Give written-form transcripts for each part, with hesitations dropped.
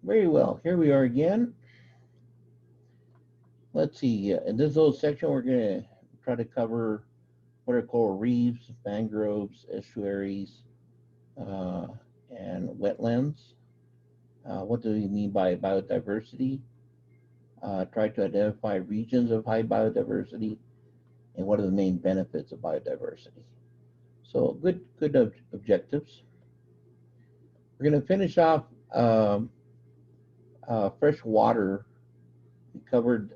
Very well. Here we are again. Let's see. In this little section, we're going to try to cover what are coral reefs, mangroves, estuaries, uh, and wetlands. What do we mean by biodiversity? Try to identify regions of high biodiversity, and what are the main benefits of biodiversity. So good objectives. We're going to finish off fresh water. We covered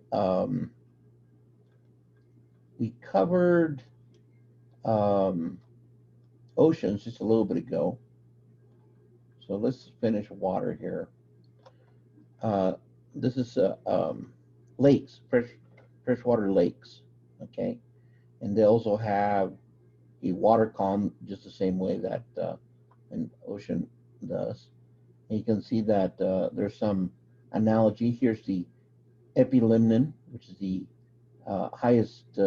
we covered um, oceans just a little bit ago. So let's finish water here. Uh, this is lakes, freshwater lakes. Okay, and they also have a water column just the same way that an ocean does. And you can see that there's some analogy. Here's the epilimnin, which is the highest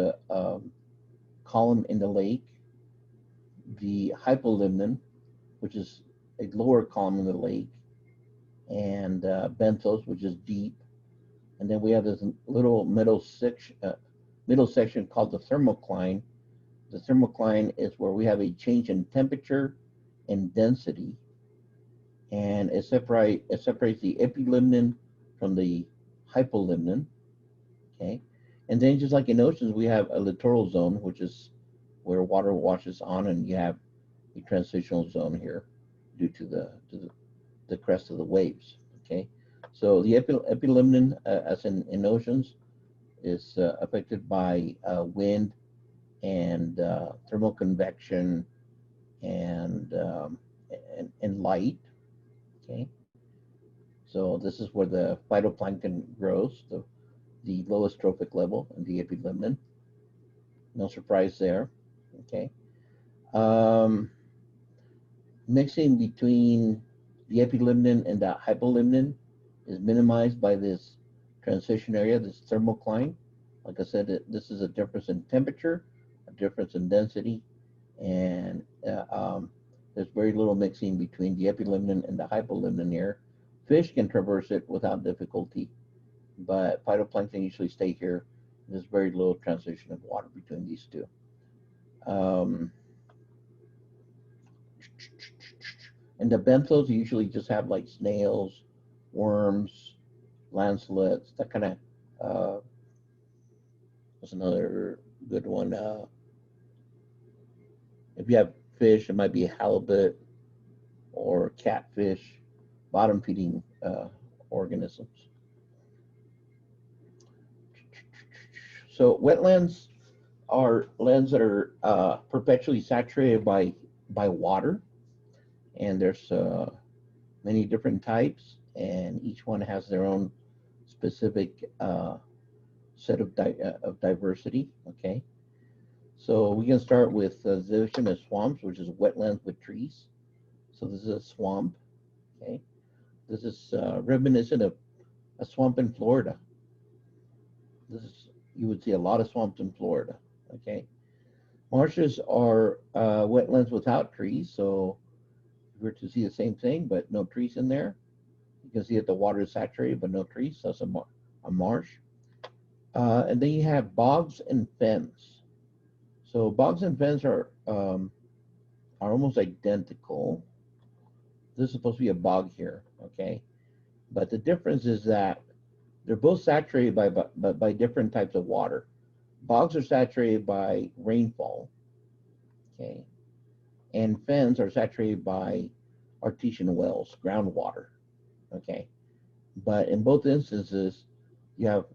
column in the lake, the hypolimnin, which is a lower column in the lake, and benthos, which is deep. And then we have this little middle section called the thermocline. The thermocline is where we have a change in temperature and density, and it separates the epilimnin from the hypolimnin. Okay, and then just like in oceans, we have a littoral zone, which is where water washes on, and you have a transitional zone here due to the crest of the waves. Okay, so the epilimnin, as in oceans, is affected by wind and thermal convection and, and light. Okay, so this is where the phytoplankton grows, the lowest trophic level in the epilimnin. No surprise there. Okay. Um, Mixing between the epilimnin and the hypolimnin is minimized by this transition area, this thermocline. Like I said, this is a difference in temperature, a difference in density, and there's very little mixing between the epilimnin and the hypolimnin here. Fish can traverse it without difficulty, but phytoplankton usually stay here. There's very little transition of water between these two. Um, and the benthos usually just have like snails, worms, lancelets, that kind of. What's another good one? If you have fish, it might be halibut or catfish, bottom feeding organisms. So wetlands are lands that are perpetually saturated by water, and there's many different types, and each one has their own specific set of diversity. Okay, so we can start with the division of swamps, which is wetlands with trees. So this is a swamp. Okay, this is reminiscent of a swamp in Florida. This is You would see a lot of swamps in Florida. Okay, marshes are wetlands without trees. So if we were to see the same thing, but no trees in there, you can see that the water is saturated, but no trees. So that's a marsh. And then you have bogs and fens. So bogs and fens are almost identical. This is supposed to be a bog here, okay? But the difference is that they're both saturated by different types of water. Bogs are saturated by rainfall, okay? And fens are saturated by artesian wells, groundwater, okay? But in both instances, you have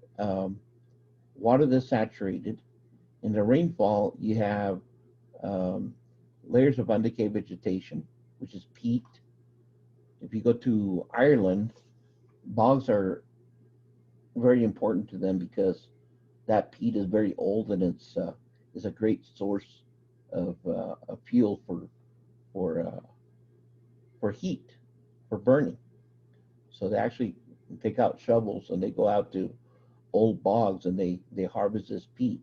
water that's saturated. In the rainfall, you have um, layers of undecayed vegetation, which is peat. If you go to Ireland, bogs are very important to them because that peat is very old and it's is a great source of fuel for uh, for heat, for burning. So they actually take out shovels and they go out to old bogs and they harvest this peat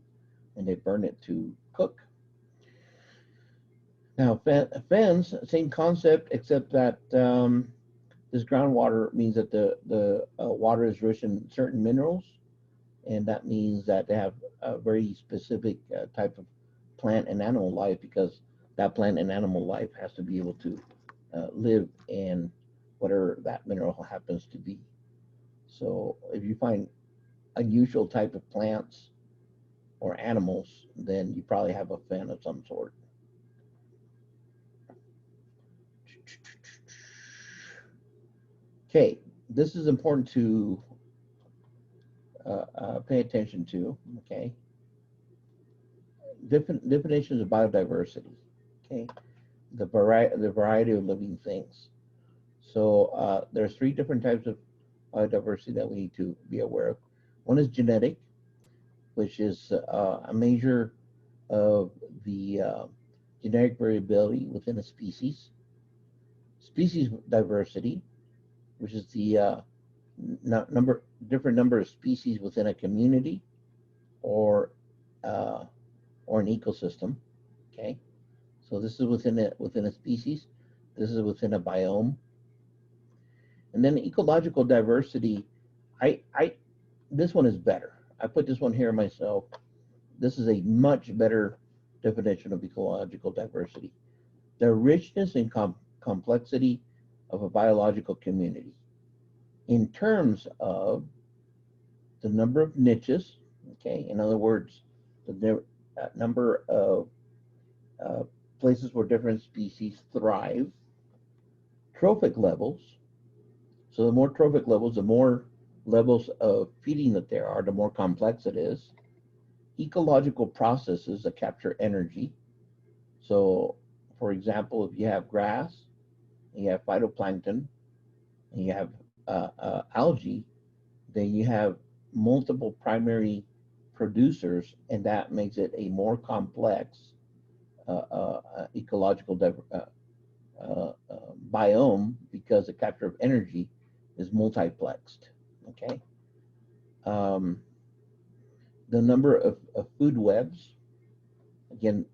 and they burn it to cook. Now, fens, same concept, except that This groundwater means that the water is rich in certain minerals, and that means that they have a very specific type of plant and animal life, because that plant and animal life has to be able to live in whatever that mineral happens to be. So if you find unusual type of plants or animals, then you probably have a fan of some sort. Okay, this is important to pay attention to. Okay, definitions of biodiversity. Okay, the variety of living things. So there's three different types of biodiversity that we need to be aware of. One is genetic, which is a measure of the genetic variability within a species. Species diversity, which is the different number of species within a community or an ecosystem. Okay, so this is within a species. This is within a biome. And then ecological diversity, I this one is better. I put this one here myself. This is a much better definition of ecological diversity. The richness and complexity of a biological community in terms of the number of niches, okay, in other words, the number of places where different species thrive, trophic levels. So the more trophic levels, the more levels of feeding that there are, the more complex it is. Ecological processes that capture energy. So, for example, if you have grass, and you have phytoplankton, and you have algae, then you have multiple primary producers, and that makes it a more complex ecological biome, because the capture of energy is multiplexed. Okay. The number of food webs. Again,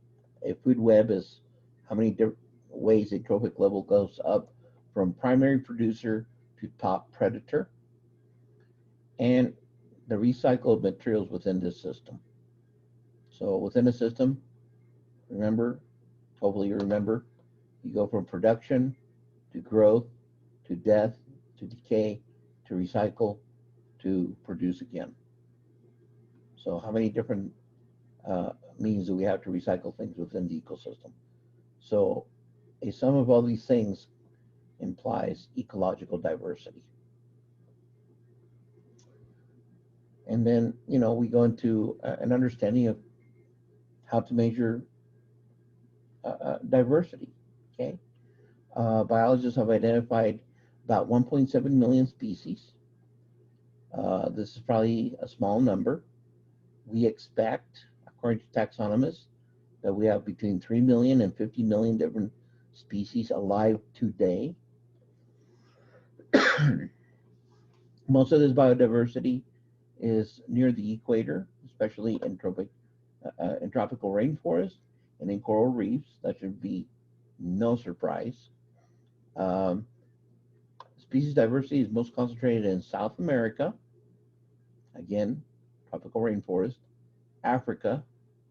a food web is how many different ways a trophic level goes up from primary producer to top predator, and the recycle of materials within this system. So within a system, remember, hopefully you remember, you go from production to growth to death to decay to recycle to produce again. So how many different means do we have to recycle things within the ecosystem? So a sum of all these things implies ecological diversity. And then, we go into an understanding of how to measure diversity. Okay, biologists have identified about 1.7 million species. This is probably a small number. We expect, according to taxonomists, that we have between 3 million and 50 million different species alive today. Most of this biodiversity is near the equator, especially in tropical rainforests and in coral reefs. That should be no surprise. Species diversity is most concentrated in South America, again, tropical rainforest, Africa,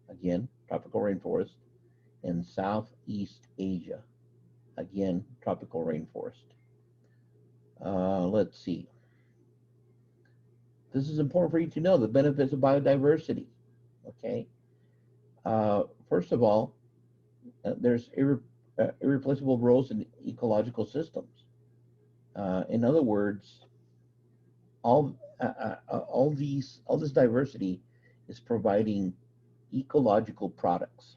again, tropical rainforest, and Southeast Asia, again, tropical rainforest. Let's see. This is important for you to know, the benefits of biodiversity. Okay. First of all, there's irreplaceable roles in ecological systems. In other words, all this diversity is providing ecological products.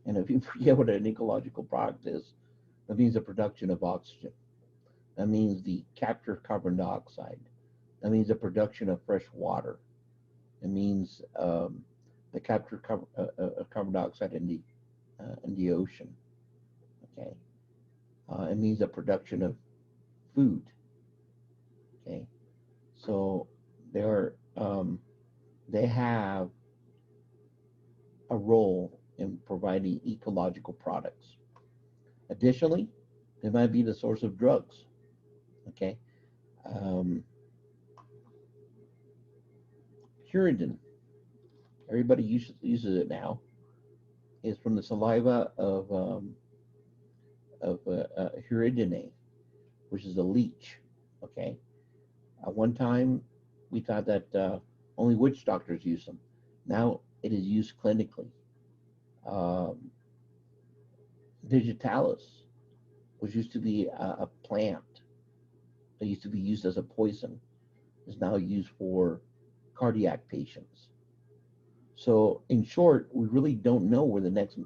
And if you forget what an ecological product is, that means the production of oxygen. That means the capture of carbon dioxide. That means the production of fresh water. It means the capture of carbon dioxide in the ocean. Okay, it means the production of food. Okay, so they have a role in providing ecological products. Additionally, they might be the source of drugs. Okay. Puridan, everybody uses it now, is from the saliva of Hirudine, which is a leech. Okay. One time we thought that only witch doctors use them. Now it is used clinically. Um, Digitalis, which used to be a plant that used to be used as a poison, is now used for cardiac patients. So, in short, we really don't know where the next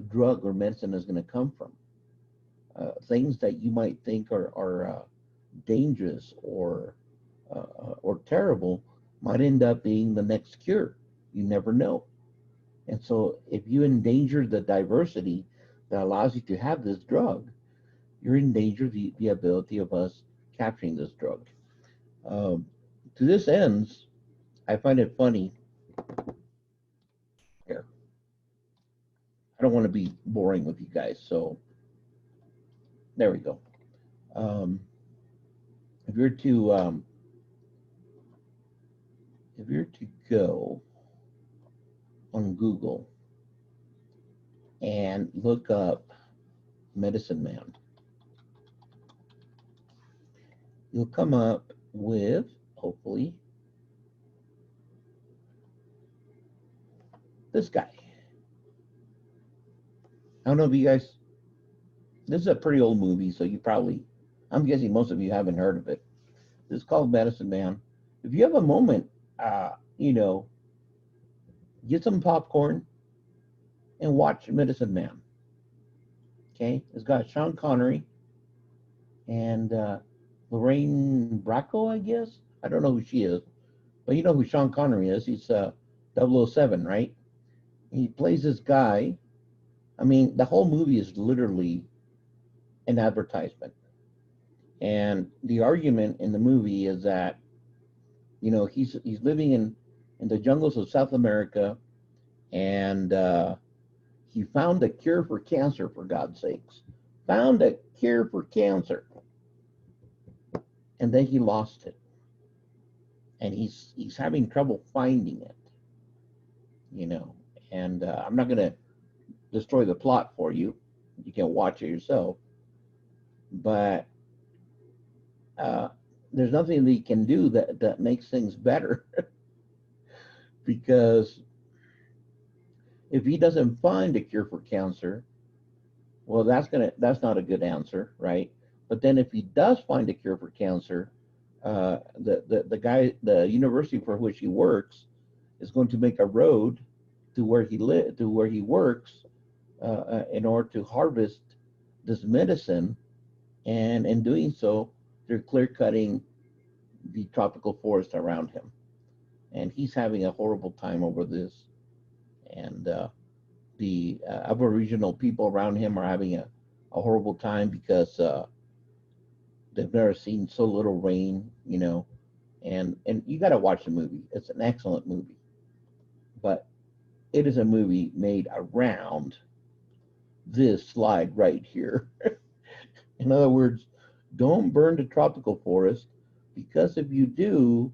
drug or medicine is going to come from. Things that you might think are dangerous or terrible might end up being the next cure. You never know. And so, if you endanger the diversity that allows you to have this drug, you're in danger of the ability of us capturing this drug. Um, to this ends, I find it funny here. I don't want to be boring with you guys, so there we go. Um, if you're to if you're to go on Google and look up Medicine Man, you'll come up with, hopefully, this guy. I don't know if you guys, this is a pretty old movie, so you probably, I'm guessing most of you haven't heard of it. This is called Medicine Man. If you have a moment, you know, get some popcorn and watch Medicine Man. Okay, it's got Sean Connery and Lorraine Bracco, I guess. I don't know who she is, but you know who Sean Connery is. He's 007, right? He plays this guy. I mean, the whole movie is literally an advertisement. And the argument in the movie is that, you know, he's living in the jungles of South America, and he found a cure for cancer, for God's sakes. Found a cure for cancer. And then he lost it. And he's having trouble finding it, you know. And I'm not going to destroy the plot for you. You can watch it yourself. But uh, there's nothing that he can do that makes things better. Because if he doesn't find a cure for cancer, well, that's not a good answer, right? But then if he does find a cure for cancer, the university for which he works is going to make a road to where he works in order to harvest this medicine, and in doing so, they're clear cutting the tropical forest around him, and he's having a horrible time over this, and the Aboriginal people around him are having a horrible time because they've never seen so little rain, you know, and you got to watch the movie. It's an excellent movie, but it is a movie made around this slide right here. In other words, don't burn the tropical forest, because if you do,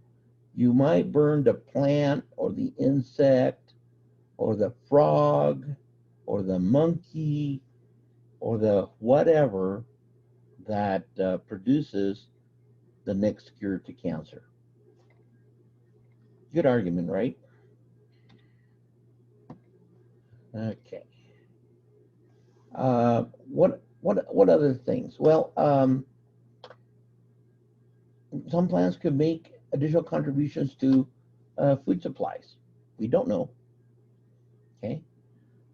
you might burn the plant or the insect or the frog or the monkey or the whatever that produces the next cure to cancer. Good argument, right? Okay. What other things? Well, some plants could make additional contributions to food supplies. We don't know. Okay.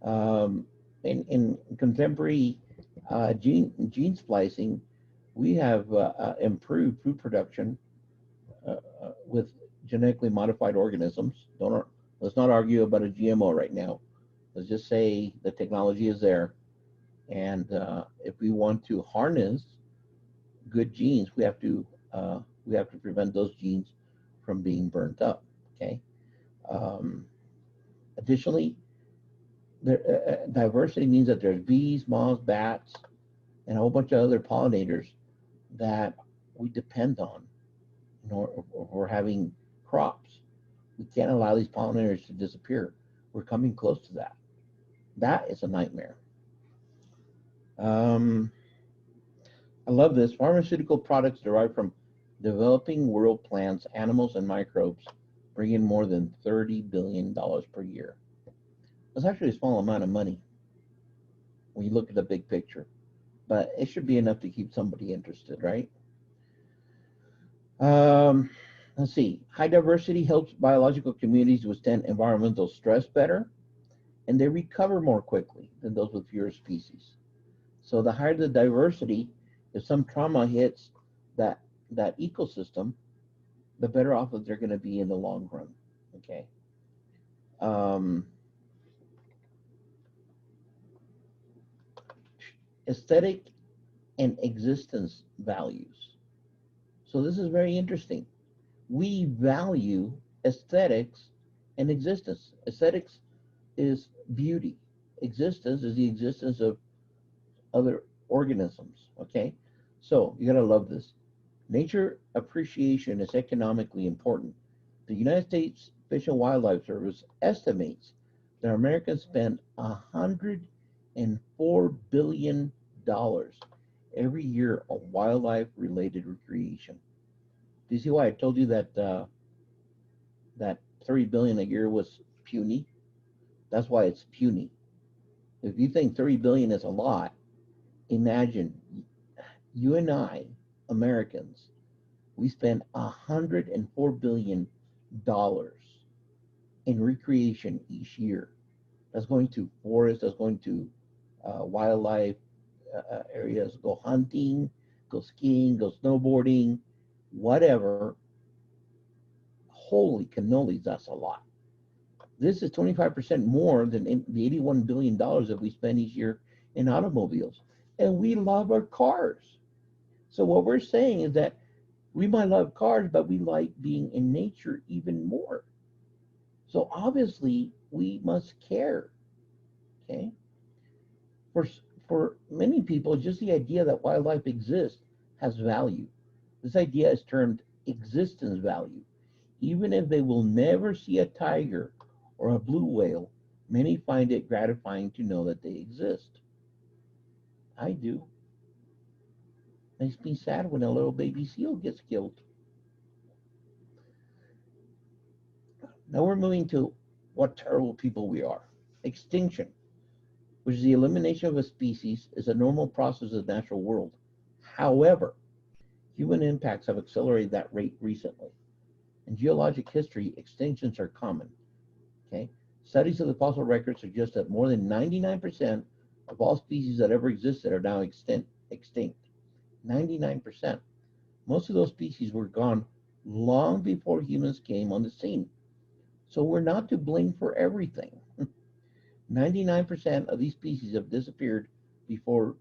Um, in contemporary gene splicing, we have improved food production with genetically modified organisms. Let's not argue about a GMO right now. Let's just say the technology is there, and if we want to harness good genes, we have to prevent those genes from being burnt up. Okay. Um, Additionally, diversity means that there's bees, moths, bats, and a whole bunch of other pollinators that we depend on, you know, if we're having crops. We can't allow these pollinators to disappear. We're coming close to that. That is a nightmare. Um, I love this. Pharmaceutical products derived from developing world plants, animals, and microbes bring in more than $30 billion per year. That's actually a small amount of money when you look at the big picture, but it should be enough to keep somebody interested, right? Um, let's see. High diversity helps biological communities withstand environmental stress better, and they recover more quickly than those with fewer species. So the higher the diversity, if some trauma hits that that ecosystem, the better off that they're going to be in the long run. Okay. Um, Aesthetic and existence values. So this is very interesting. We value aesthetics and existence. Aesthetics is beauty. Existence is the existence of other organisms. Okay. So you got to love this. Nature appreciation is economically important. The United States Fish and Wildlife Service estimates that Americans spend $104 billion every year on wildlife-related recreation. Do you see why I told you that that 30 billion a year was puny? That's why it's puny. If you think 30 billion is a lot, imagine you and I, Americans, we spend $104 billion in recreation each year. That's going to forests, that's going to wildlife areas, go hunting, go skiing, go snowboarding, whatever. Holy cannolis, that's a lot. This is 25% more than the $81 billion that we spend each year in automobiles. And we love our cars. So what we're saying is that we might love cars, but we like being in nature even more. So obviously, we must care. Okay. For for many people, just the idea that wildlife exists has value. This idea is termed existence value. Even if they will never see a tiger or a blue whale, many find it gratifying to know that they exist. I do. Makes me sad when a little baby seal gets killed. Now we're moving to what terrible people we are. Extinction, which is the elimination of a species, is a normal process of the natural world. However, human impacts have accelerated that rate recently. In geologic history, extinctions are common. Okay? Studies of the fossil record suggest that more than 99% of all species that ever existed are now extinct. 99%. Most of those species were gone long before humans came on the scene. So we're not to blame for everything. 99% of these species have disappeared before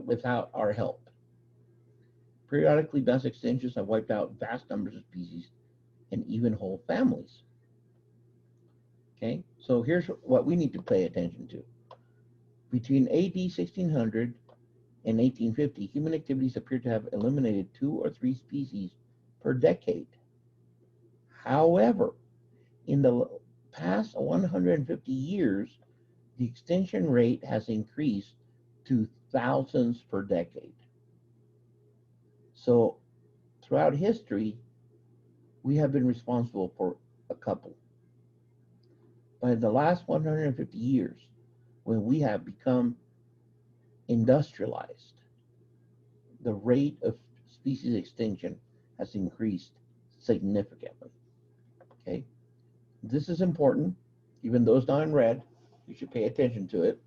without our help. Periodically, mass extinctions have wiped out vast numbers of species and even whole families. Okay, so here's what we need to pay attention to. Between AD 1600 and 1850, human activities appear to have eliminated 2 or 3 species per decade. However, in the past 150 years, the extinction rate has increased to thousands per decade. So throughout history, we have been responsible for a couple. But in the last 150 years, when we have become industrialized, the rate of species extinction has increased significantly. Okay, this is important. Even though it's not in red, you should pay attention to it.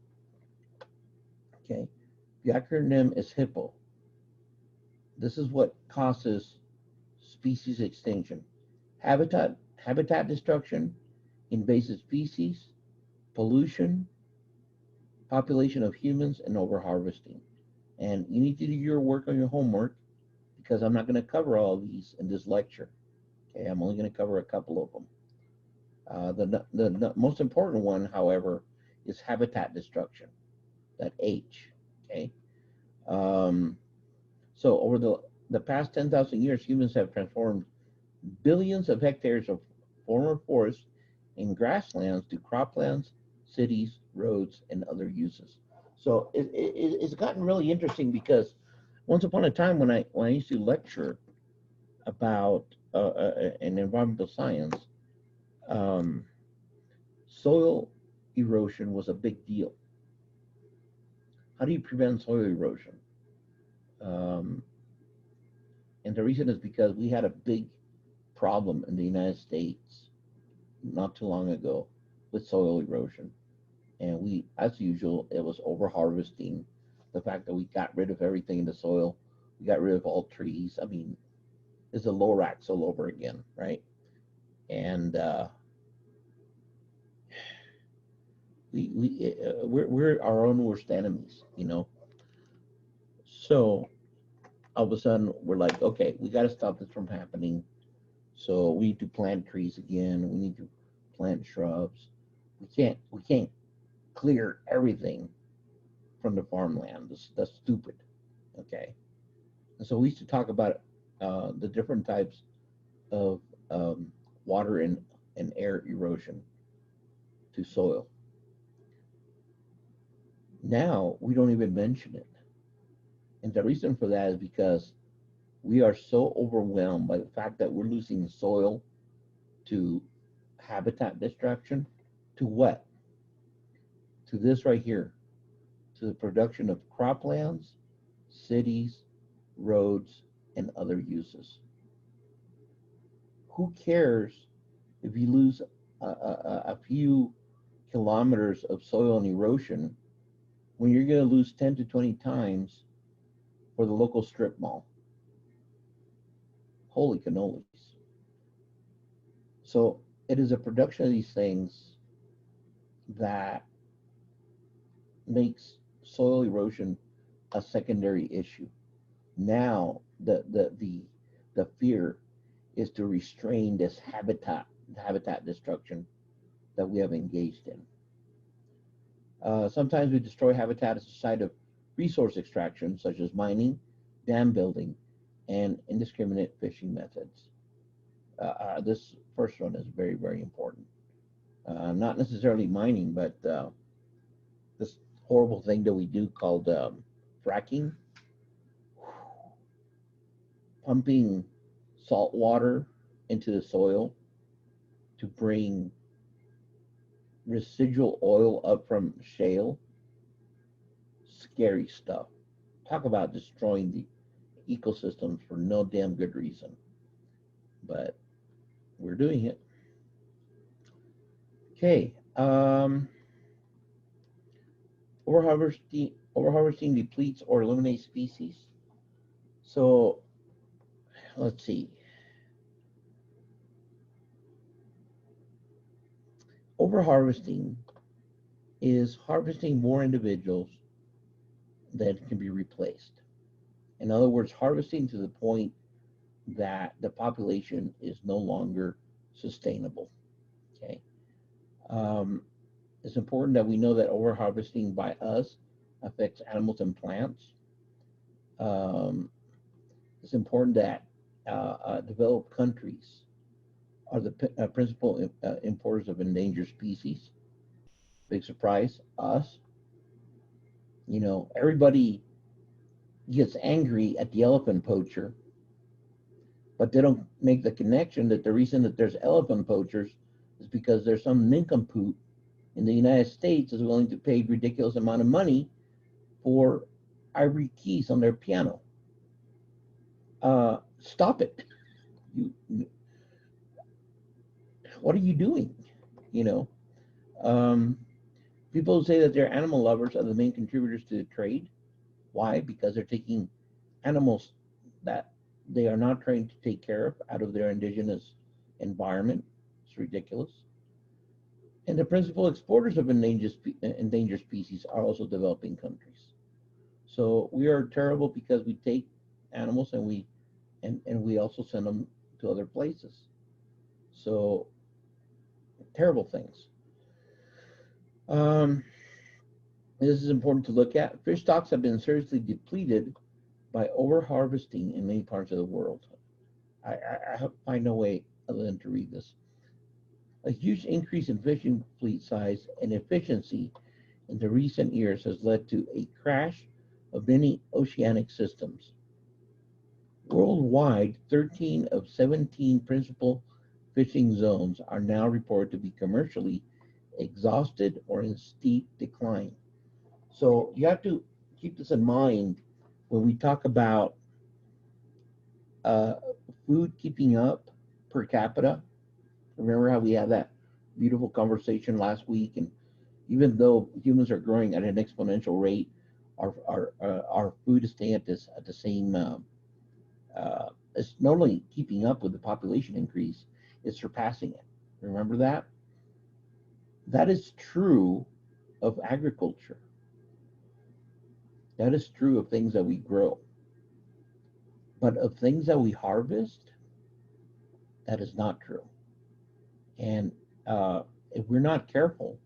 Okay, the acronym is HIPPO. This is what causes species extinction: habitat destruction, invasive species, pollution, population of humans, and overharvesting. And you need to do your work on your homework because I'm not going to cover all of these in this lecture. Okay, I'm only going to cover a couple of them. The most important one, however, is habitat destruction, that H. Okay, um, So over the past 10,000 years, humans have transformed billions of hectares of former forests and grasslands to croplands, cities, roads, and other uses. So it's gotten really interesting because once upon a time when I used to lecture about an environmental science, um, soil erosion was a big deal. How do you prevent soil erosion? Um, and the reason is because we had a big problem in the United States not too long ago with soil erosion. And we, as usual, it was over harvesting. The fact that we got rid of everything in the soil, we got rid of all trees. I mean, it's a Lorax all over again, right? And we're our own worst enemies, you know. So all of a sudden, we're like, okay, we got to stop this from happening. So we need to plant trees again. We need to plant shrubs. We can't clear everything from the farmland. That's stupid. Okay. And so we used to talk about the different types of water and air erosion to soil. Now we don't even mention it. And the reason for that is because we are so overwhelmed by the fact that we're losing soil to habitat destruction, to what? To this right here, to the production of croplands, cities, roads, and other uses. Who cares if you lose a few kilometers of soil and erosion when you're going to lose 10 to 20 times for the local strip mall? Holy cannolis. So it is a production of these things that makes soil erosion a secondary issue. Now the fear is to restrain this habitat destruction that we have engaged in. Sometimes we destroy habitat as a site of resource extraction, such as mining, dam building, and indiscriminate fishing methods. This first one is very, very important. Not necessarily mining, but this horrible thing that we do called fracking, pumping salt water into the soil to bring residual oil up from shale. Scary stuff. Talk about destroying the ecosystems for no damn good reason. But we're doing it. Okay. Overharvesting depletes or eliminates species. So let's see. Overharvesting is harvesting more individuals than can be replaced. In other words, harvesting to the point that the population is no longer sustainable. Okay. Um, it's important that we know that overharvesting by us affects animals and plants. Um, it's important that developed countries are the principal importers of endangered species. Big surprise, us. You know, everybody gets angry at the elephant poacher, but they don't make the connection that the reason that there's elephant poachers is because there's some nincompoop in the United States is willing to pay ridiculous amount of money for ivory keys on their piano. Stop it. You, what are you doing? You know, um, people say that they're animal lovers are the main contributors to the trade. Why? Because they're taking animals that they are not trained to take care of out of their indigenous environment. It's ridiculous. And the principal exporters of endangered species are also developing countries. So we are terrible because we take animals and we also send them to other places. So terrible things. This is important to look at. Fish stocks have been seriously depleted by overharvesting in many parts of the world. I find no way other than to read this. A huge increase in fishing fleet size and efficiency in the recent years has led to a crash of many oceanic systems. Worldwide, 13 of 17 principal fishing zones are now reported to be commercially exhausted or in steep decline. So you have to keep this in mind when we talk about uh, food keeping up per capita. Remember how we had that beautiful conversation last week? And even though humans are growing at an exponential rate, our food is staying at the same. It's not only keeping up with the population increase, it's surpassing it. Remember that? That is true of agriculture. That is true of things that we grow. But of things that we harvest, that is not true. And if we're not careful,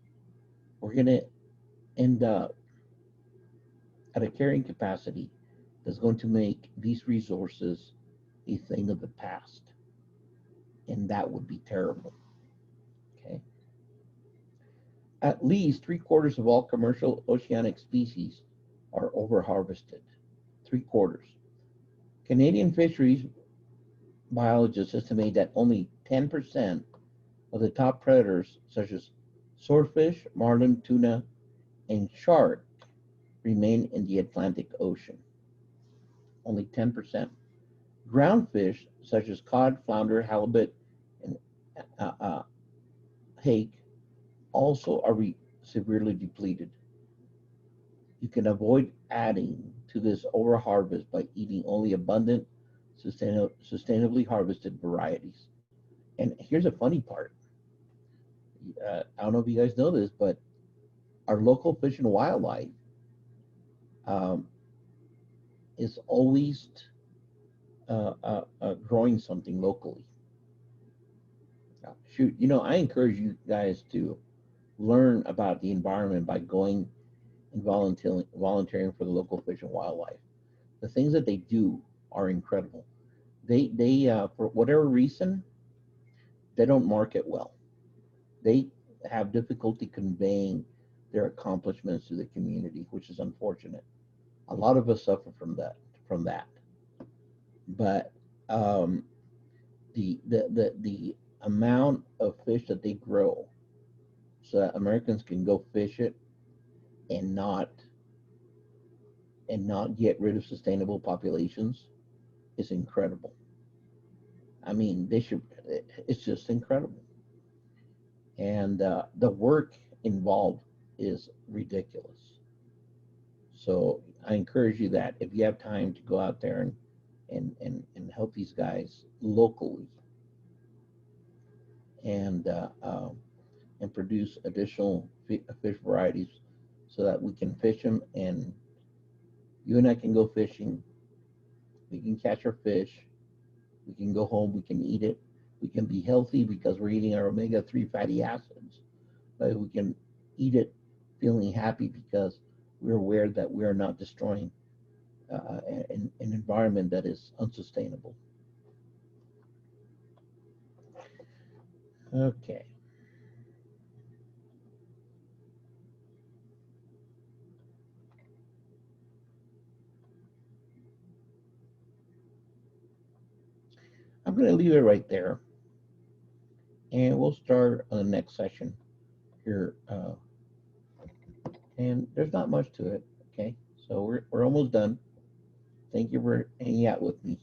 we're going to end up at a carrying capacity that's going to make these resources a thing of the past. And that would be terrible. Okay. At least 3/4 of all commercial oceanic species are overharvested. 3/4. Canadian fisheries biologists estimate that only 10% of the top predators, such as swordfish, marlin, tuna, and shark, remain in the Atlantic Ocean. Only 10%. Ground fish, such as cod, flounder, halibut, and hake, also are severely depleted. You can avoid adding to this overharvest by eating only abundant, sustainably harvested varieties. And here's a funny part. I don't know if you guys know this, but our local fish and wildlife um, is always growing something locally. Shoot, I encourage you guys to learn about the environment by going and volunteering for the local fish and wildlife. The things that they do are incredible. They for whatever reason, they don't market well. They have difficulty conveying their accomplishments to the community, which is unfortunate. A lot of us suffer from that. But um, the amount of fish that they grow, so that Americans can go fish it and not get rid of sustainable populations, is incredible. I mean, they should. It's just incredible, and the work involved is ridiculous. So I encourage you that if you have time to go out there and help these guys locally and produce additional fish varieties so that we can fish them, and you and I can go fishing. We can catch our fish. We can go home. We can eat it. We can be healthy because we're eating our omega-3 fatty acids. But we can eat it feeling happy because we're aware that we are not destroying an environment that is unsustainable. Okay. I'm going to leave it right there, and we'll start on the next session here. And there's not much to it. Okay, so we're almost done. Thank you for hanging out with me.